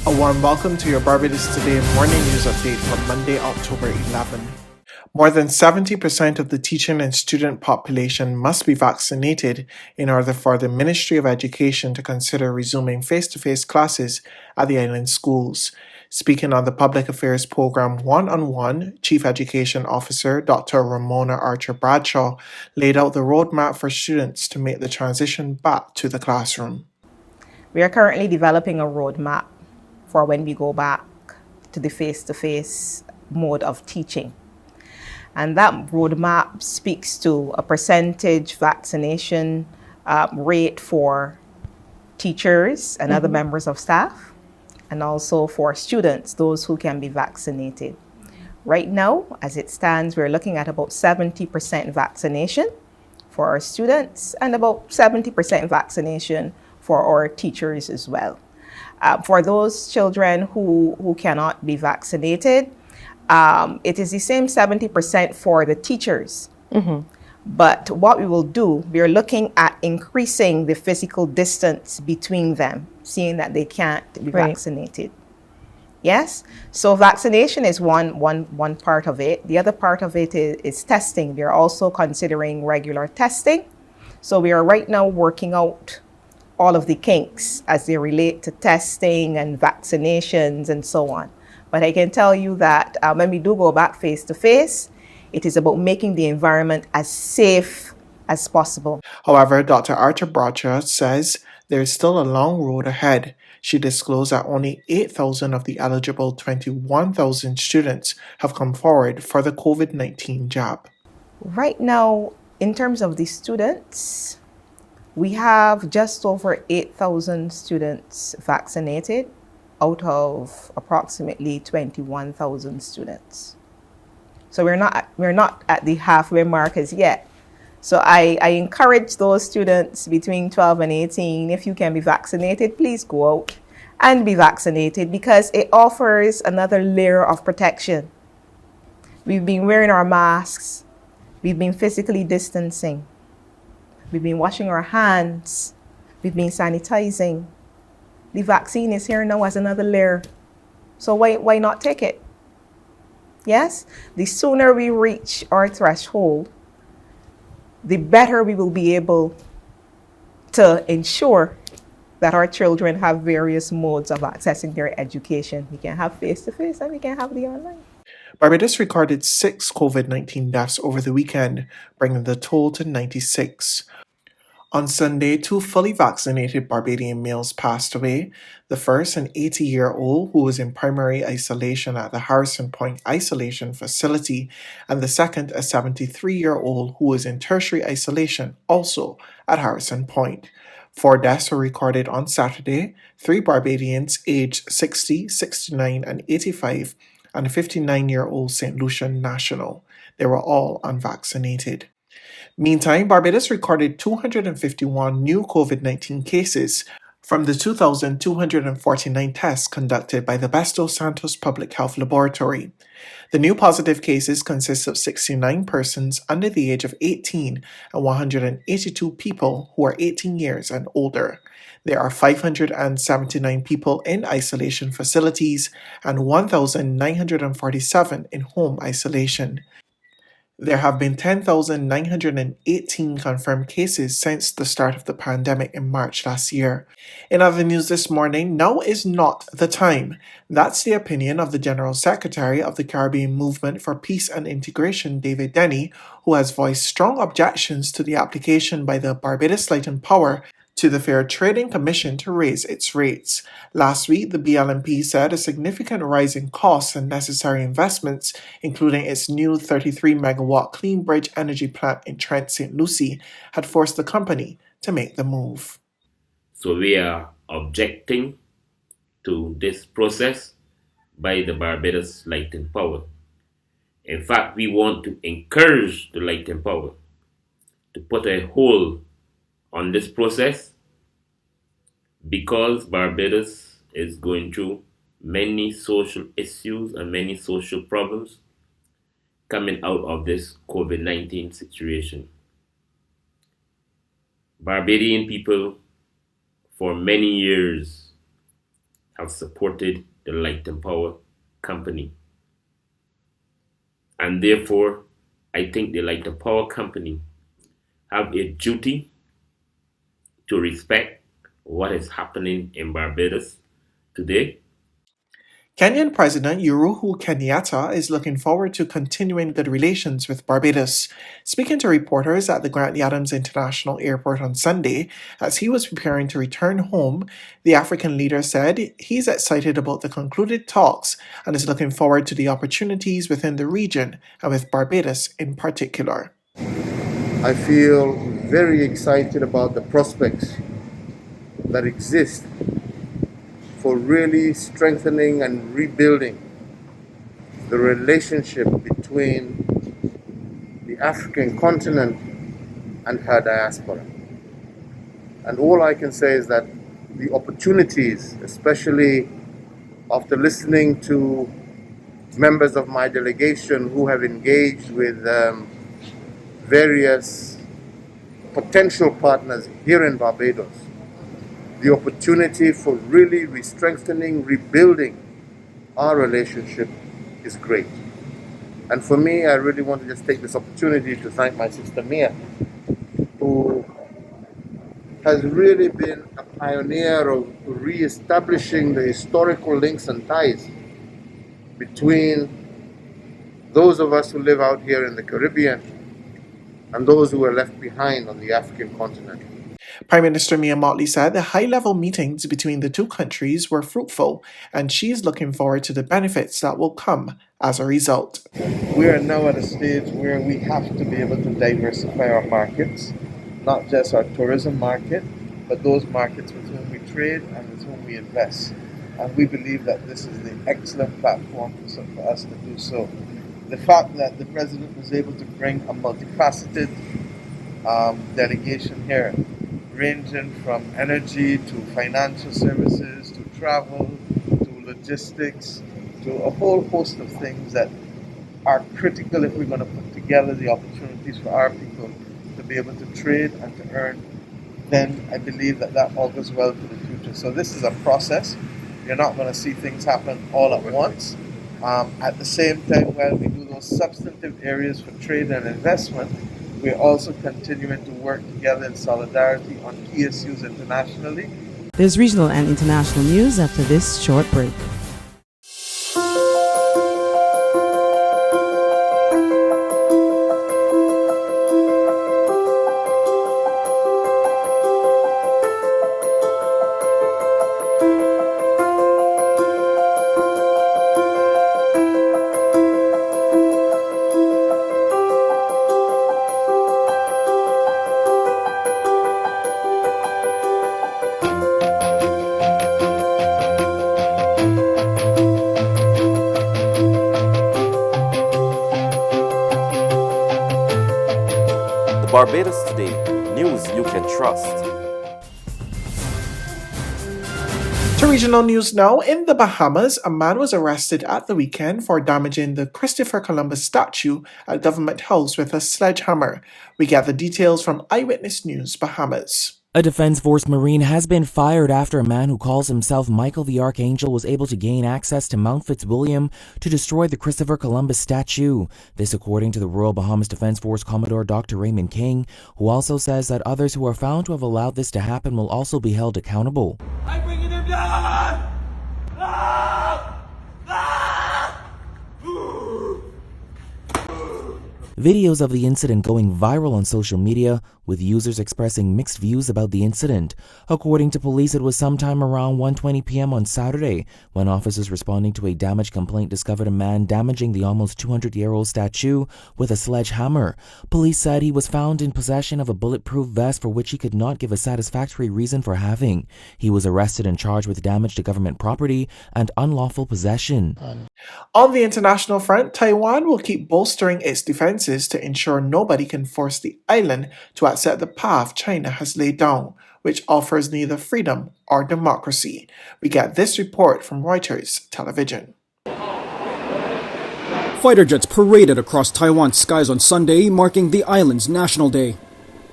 A warm welcome to your Barbados Today Morning News Update for Monday, October 11. More than 70% of the teaching and student population must be vaccinated in order for the Ministry of Education to consider resuming face-to-face classes at the island schools. Speaking on the Public Affairs Program One-on-One, Chief Education Officer Dr. Ramona Archer Bradshaw laid out the roadmap for students to make the transition back to the classroom. We are currently developing a roadmap for when we go back to the face-to-face mode of teaching. And that roadmap speaks to a percentage vaccination rate for teachers and other members of staff, and also for students, those who can be vaccinated. Right now, as it stands, we're looking at about 70% vaccination for our students and about 70% vaccination for our teachers as well. For those children who cannot be vaccinated, it is the same 70% for the teachers. But what we will do, we're looking at increasing the physical distance between them, seeing that they can't be vaccinated. Yes? So vaccination is one part of it. The other part of it is testing. We are also considering regular testing. So we are right now working out all of the kinks as they relate to testing and vaccinations and so on. But I can tell you that when we do go back face to face, it is about making the environment as safe as possible. However, Dr. Archer Bradshaw says there is still a long road ahead. She disclosed that only 8,000 of the eligible 21,000 students have come forward for the COVID-19 jab. Right now, in terms of the students, we have just over 8,000 students vaccinated out of approximately 21,000 students. So we're not at the halfway mark as yet. So I encourage those students between 12 and 18, if you can be vaccinated, please go out and be vaccinated because it offers another layer of protection. We've been wearing our masks. We've been physically distancing. We've been washing our hands. We've been sanitizing. The vaccine is here now as another layer. So why not take it? Yes? The sooner we reach our threshold, the better we will be able to ensure that our children have various modes of accessing their education. We can have face-to-face and we can have the online. Barbados recorded 6 COVID-19 deaths over the weekend, bringing the total to 96. On Sunday, 2 fully vaccinated Barbadian males passed away. The first, an 80-year-old who was in primary isolation at the Harrison Point Isolation Facility, and the second, a 73-year-old who was in tertiary isolation, also at Harrison Point. 4 deaths were recorded on Saturday, 3 Barbadians aged 60, 69, and 85, and a 59-year-old St. Lucian national. They were all unvaccinated. Meantime, Barbados recorded 251 new COVID-19 cases from the 2,249 tests conducted by the Barbados Santos Public Health Laboratory. The new positive cases consist of 69 persons under the age of 18 and 182 people who are 18 years and older. There are 579 people in isolation facilities and 1,947 in home isolation. There have been 10,918 confirmed cases since the start of the pandemic in March last year. In other news this morning, now is not the time. That's the opinion of the General Secretary of the Caribbean Movement for Peace and Integration, David Denny, who has voiced strong objections to the application by the Barbados Light and Power to the Fair Trading Commission to raise its rates. Last week, the BLMP said a significant rise in costs and necessary investments, including its new 33-megawatt Clean Bridge energy plant in Trent, St. Lucie, had forced the company to make the move. So we are objecting to this process by the Barbados Light and Power. In fact, we want to encourage the Light and Power to put a hold on this process because Barbados is going through many social issues and many social problems coming out of this COVID-19 situation. Barbadian people for many years have supported the Light and Power Company. And therefore, I think the Light and Power Company have a duty to respect what is happening in Barbados today. Kenyan President Uhuru Kenyatta is looking forward to continuing good relations with Barbados. Speaking to reporters at the Grantley Adams International Airport on Sunday, as he was preparing to return home, the African leader said he's excited about the concluded talks and is looking forward to the opportunities within the region and with Barbados in particular. I feel very excited about the prospects that exist for really strengthening and rebuilding the relationship between the African continent and her diaspora. And all I can say is that the opportunities, especially after listening to members of my delegation who have engaged with various potential partners here in Barbados, the opportunity for really re-strengthening, rebuilding our relationship is great. And for me, I really want to just take this opportunity to thank my sister Mia, who has really been a pioneer of re-establishing the historical links and ties between those of us who live out here in the Caribbean and those who were left behind on the African continent. Prime Minister Mia Mottley said the high-level meetings between the two countries were fruitful, and she is looking forward to the benefits that will come as a result. We are now at a stage where we have to be able to diversify our markets, not just our tourism market, but those markets with whom we trade and with whom we invest. And we believe that this is the excellent platform for us to do so. The fact that the President was able to bring a multifaceted delegation here, ranging from energy to financial services to travel to logistics to a whole host of things that are critical if we're going to put together the opportunities for our people to be able to trade and to earn, then I believe that augurs well for the future. So this is a process. You're not going to see things happen all at once. At the same time, while we do those substantive areas for trade and investment, we're also continuing to work together in solidarity on key issues internationally. There's regional and international news after this short break. Barbados Today, news you can trust. To regional news now, in the Bahamas, a man was arrested at the weekend for damaging the Christopher Columbus statue at Government House with a sledgehammer. We get the details from Eyewitness News, Bahamas. A Defense Force Marine has been fired after a man who calls himself Michael the Archangel was able to gain access to Mount Fitzwilliam to destroy the Christopher Columbus statue. This according to the Royal Bahamas Defense Force Commodore Dr. Raymond King, who also says that others who are found to have allowed this to happen will also be held accountable. I'm bringing him down! Videos of the incident going viral on social media, with users expressing mixed views about the incident. According to police, it was sometime around 1:20 p.m. on Saturday when officers responding to a damage complaint discovered a man damaging the almost 200-year-old statue with a sledgehammer. Police said he was found in possession of a bulletproof vest for which he could not give a satisfactory reason for having. He was arrested and charged with damage to government property and unlawful possession. On the international front, Taiwan will keep bolstering its defenses to ensure nobody can force the island to accept the path China has laid down, which offers neither freedom or democracy. We get this report from Reuters Television. Fighter jets paraded across Taiwan's skies on Sunday, marking the island's National Day.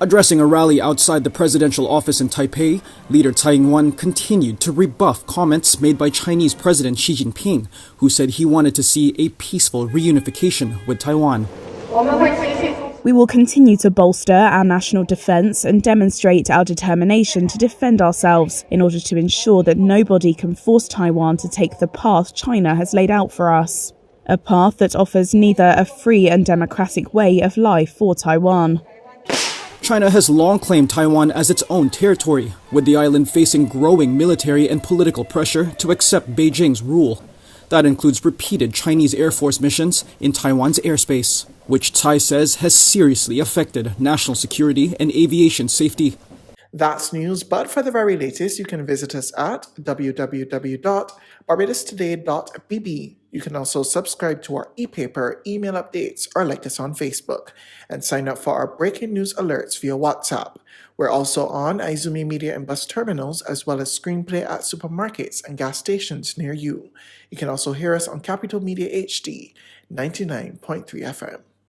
Addressing a rally outside the presidential office in Taipei, leader Tsai Ing-wen continued to rebuff comments made by Chinese President Xi Jinping, who said he wanted to see a peaceful reunification with Taiwan. We will continue to bolster our national defence and demonstrate our determination to defend ourselves in order to ensure that nobody can force Taiwan to take the path China has laid out for us. A path that offers neither a free and democratic way of life for Taiwan. China has long claimed Taiwan as its own territory, with the island facing growing military and political pressure to accept Beijing's rule. That includes repeated Chinese Air Force missions in Taiwan's airspace, which Tsai says has seriously affected national security and aviation safety. That's news, but for the very latest, you can visit us at www.barbadostoday.bb. You can also subscribe to our e-paper, email updates, or like us on Facebook, and sign up for our breaking news alerts via WhatsApp. We're also on Izumi Media and bus terminals, as well as Screenplay at supermarkets and gas stations near you. You can also hear us on Capital Media HD 99.3 FM.